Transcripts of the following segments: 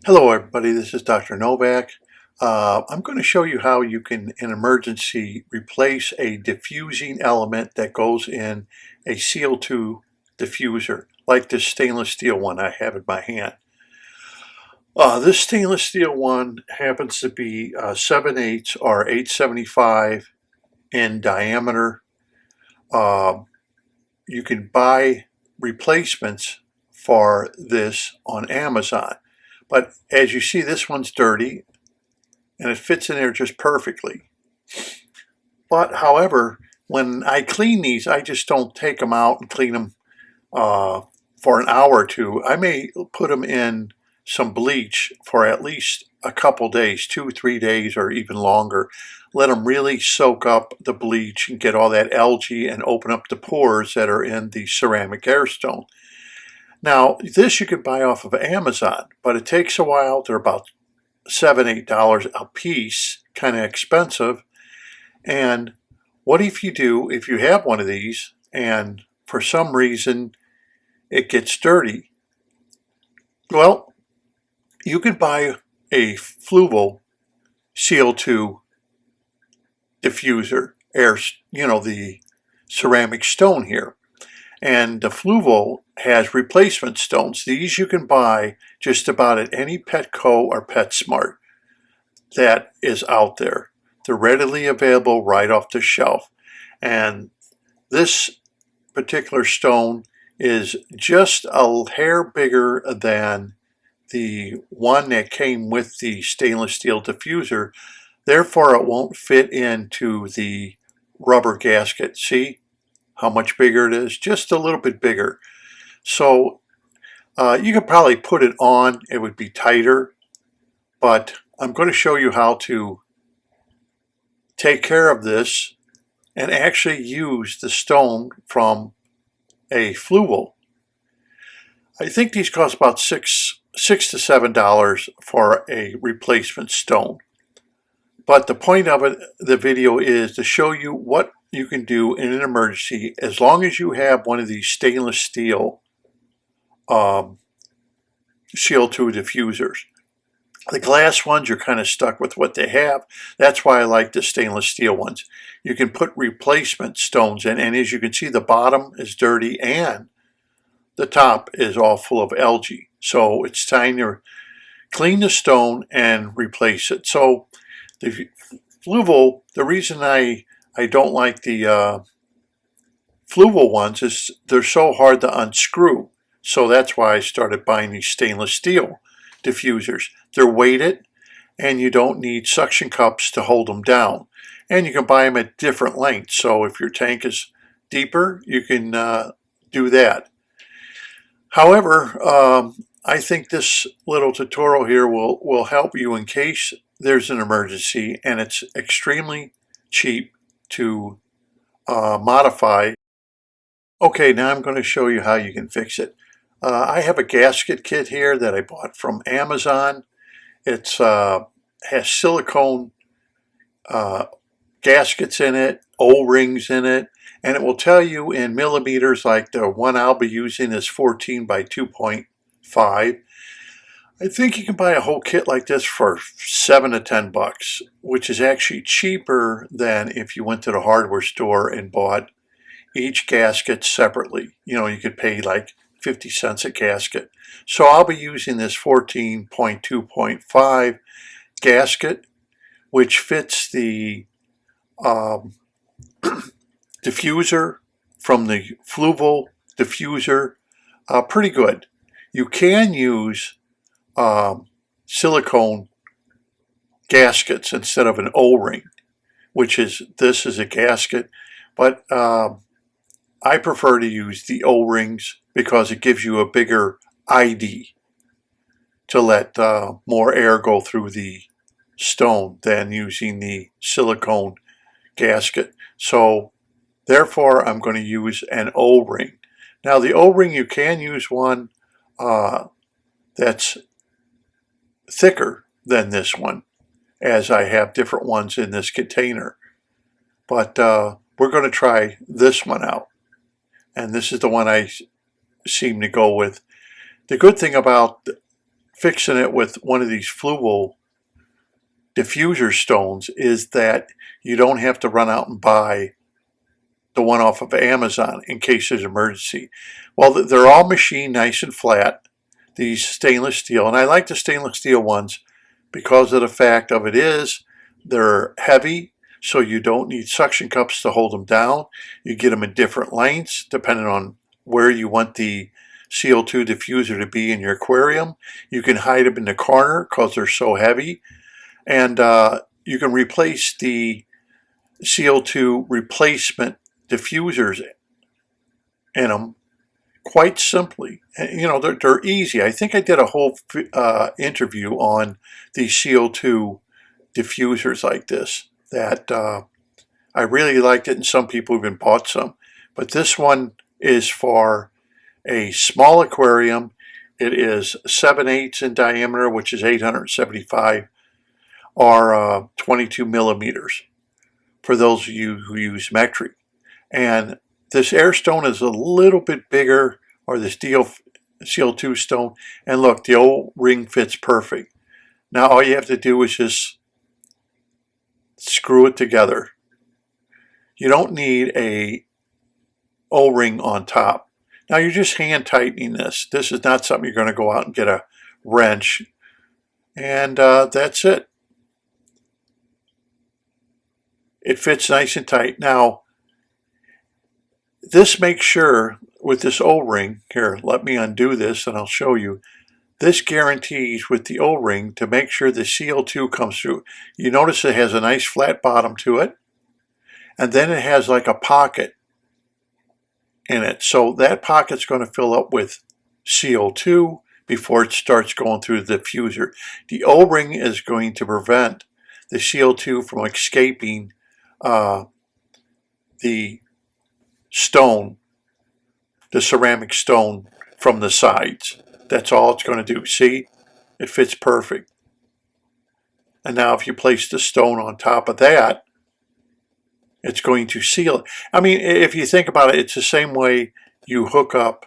Hello everybody, this is Dr. Novak. I'm going to show you how you can, in emergency, replace a diffusing element that goes in a CO2 diffuser, like this stainless steel one I have in my hand. This stainless steel one happens to be 7/8 or 875 in diameter. Uh, you can buy replacements for this on Amazon. But as you see, this one's dirty and it fits in there just perfectly. But however, when I clean these, I just don't take them out and clean them for an hour or two. I may put them in some bleach for at least a couple days, 2-3 days or even longer. Let them really soak up the bleach and get all that algae and open up the pores that are in the ceramic airstone. Now, this you can buy off of Amazon, but it takes a while. They're about $7-8 a piece, kind of expensive. And what if you have one of these and for some reason it gets dirty? Well, you can buy a fluval CO2 diffuser, the ceramic stone here. And the fluval has replacement stones. These you can buy just about at any Petco or PetSmart that is out there. They're readily available right off the shelf. And this particular stone is just a hair bigger than the one that came with the stainless steel diffuser. Therefore, it won't fit into the rubber gasket. See how much bigger it is? Just a little bit bigger. So you could probably put it on. It would be tighter. But I'm going to show you how to take care of this and actually use the stone from a fluval. I think these cost about $6 to $7 for a replacement stone. But the point of the video is to show you what you can do in an emergency as long as you have one of these stainless steel CO2 diffusers. The glass ones, you're kind of stuck with what they have. That's why I like the stainless steel ones. You can put replacement stones in, and as you can see, the bottom is dirty and the top is all full of algae. So it's time to clean the stone and replace it. So the fluval, the reason I don't like the fluval ones is they're so hard to unscrew. So that's why I started buying these stainless steel diffusers. They're weighted and you don't need suction cups to hold them down. And you can buy them at different lengths. So if your tank is deeper, you can do that. However, I think this little tutorial here will help you in case there's an emergency, and it's extremely cheap to modify. Okay, now I'm going to show you how you can fix it. I have a gasket kit here that I bought from Amazon. It has silicone gaskets in it, O-rings in it, and it will tell you in millimeters, like the one I'll be using is 14 by 2.5. I think you can buy a whole kit like this for $7 to $10, which is actually cheaper than if you went to the hardware store and bought each gasket separately. You could pay like 50 cents a gasket. So I'll be using this 14.2.5 gasket, which fits the diffuser from the fluval diffuser pretty good. You can use silicone gaskets instead of an O-ring, this is a gasket, but I prefer to use the O-rings because it gives you a bigger ID to let more air go through the stone than using the silicone gasket. So therefore I'm going to use an O-ring. Now the O-ring, you can use one that's thicker than this one, as I have different ones in this container. But we're going to try this one out. And this is the one I seem to go with. The good thing about fixing it with one of these fluval diffuser stones is that you don't have to run out and buy the one off of Amazon in case there's an emergency. Well, they're all machined nice and flat, these stainless steel, and I like the stainless steel ones because of the fact of they're heavy, so you don't need suction cups to hold them down. You get them in different lengths depending on where you want the CO2 diffuser to be in your aquarium. You can hide them in the corner because they're so heavy. And you can replace the CO2 replacement diffusers in them quite simply. And, you know, they're easy. I think I did a whole interview on these CO2 diffusers like this that I really liked it, and some people even bought some. But this one is for a small aquarium. It is 7/8 in diameter, which is 875, or 22 millimeters for those of you who use metric. And this air stone is a little bit bigger, or this CO2 stone. And look, the old ring fits perfect. Now all you have to do is just screw it together. You don't need a O-ring on top. Now you're just hand tightening this. This is not something you're going to go out and get a wrench. And that's it. It fits nice and tight. Now, this makes sure with this O-ring, here, let me undo this and I'll show you. This guarantees with the O-ring to make sure the CO2 comes through. You notice it has a nice flat bottom to it, and then it has like a pocket in it. So that pocket's going to fill up with CO2 before it starts going through the diffuser. The O-ring is going to prevent the CO2 from escaping the stone, the ceramic stone, from the sides. That's all it's going to do. See, it fits perfect. And now if you place the stone on top of that, it's going to seal it. I mean, if you think about it, it's the same way you hook up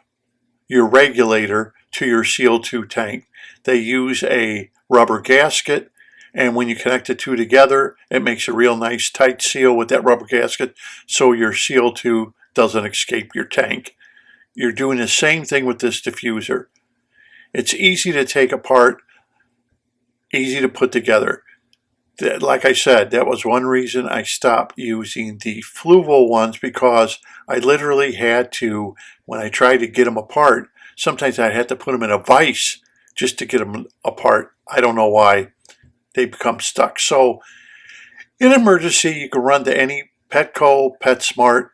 your regulator to your CO2 tank. They use a rubber gasket, and when you connect the two together, it makes a real nice tight seal with that rubber gasket so your CO2 doesn't escape your tank. You're doing the same thing with this diffuser. It's easy to take apart, easy to put together. Like I said, that was one reason I stopped using the fluval ones, because I literally had to, when I tried to get them apart, sometimes I had to put them in a vise just to get them apart. I don't know why. They become stuck. So in an emergency, you can run to any Petco, PetSmart,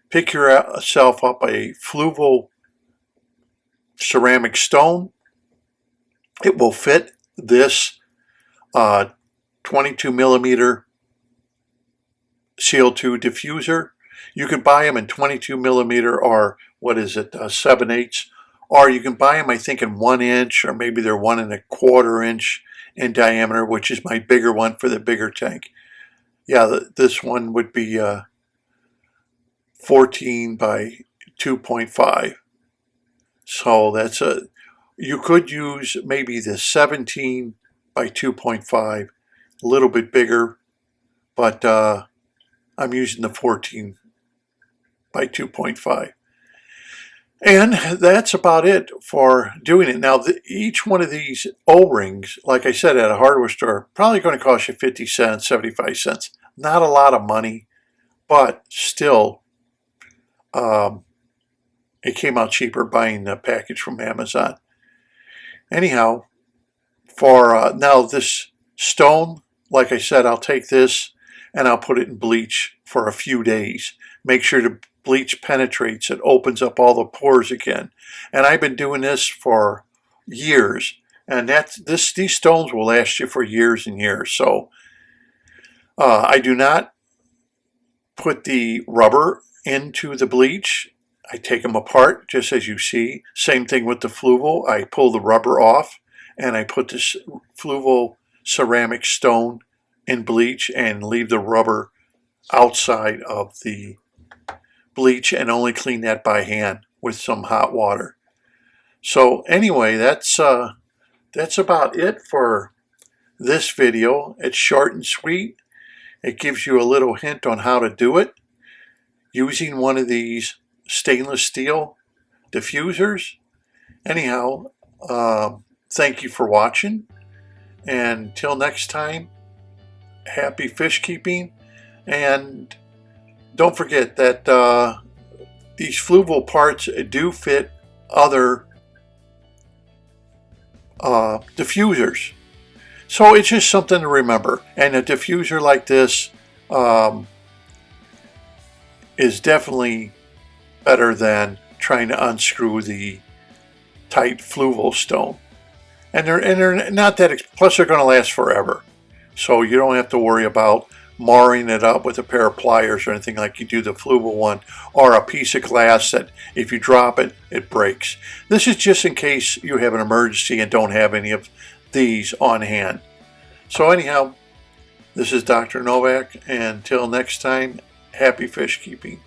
pick yourself up a fluval ceramic stone. It will fit this 22 millimeter CO2 diffuser. You can buy them in 22 millimeter, or what is it, 7/8, or you can buy them, I think, in 1 inch, or maybe they're 1¼ inch in diameter, which is my bigger one for the bigger tank. Yeah, this one would be 14 by 2.5. So that's you could use maybe the 17 by 2.5, a little bit bigger, but I'm using the 14 by 2.5. And that's about it for doing it. Now, each one of these O-rings, like I said, at a hardware store, probably going to cost you 50 cents, 75 cents. Not a lot of money, but still, it came out cheaper buying the package from Amazon. Anyhow, for now this stone, like I said, I'll take this and I'll put it in bleach for a few days. Make sure the bleach penetrates, it opens up all the pores again. And I've been doing this for years, and these stones will last you for years and years. So I do not put the rubber into the bleach. I take them apart just as you see. Same thing with the fluval. I pull the rubber off and I put this fluval ceramic stone in bleach and leave the rubber outside of the bleach, and only clean that by hand with some hot water. So anyway, that's that's about it for this video. It's short and sweet. It gives you a little hint on how to do it using one of these stainless steel diffusers. Anyhow, thank you for watching. And until next time, happy fish keeping. And don't forget that these fluval parts do fit other diffusers. So it's just something to remember. And a diffuser like this is definitely better than trying to unscrew the tight fluval stone. And they're not that, plus they're going to last forever. So you don't have to worry about marring it up with a pair of pliers or anything like you do the fluval one, or a piece of glass that if you drop it, it breaks. This is just in case you have an emergency and don't have any of these on hand. So anyhow, this is Dr. Novak, and until next time, happy fish keeping.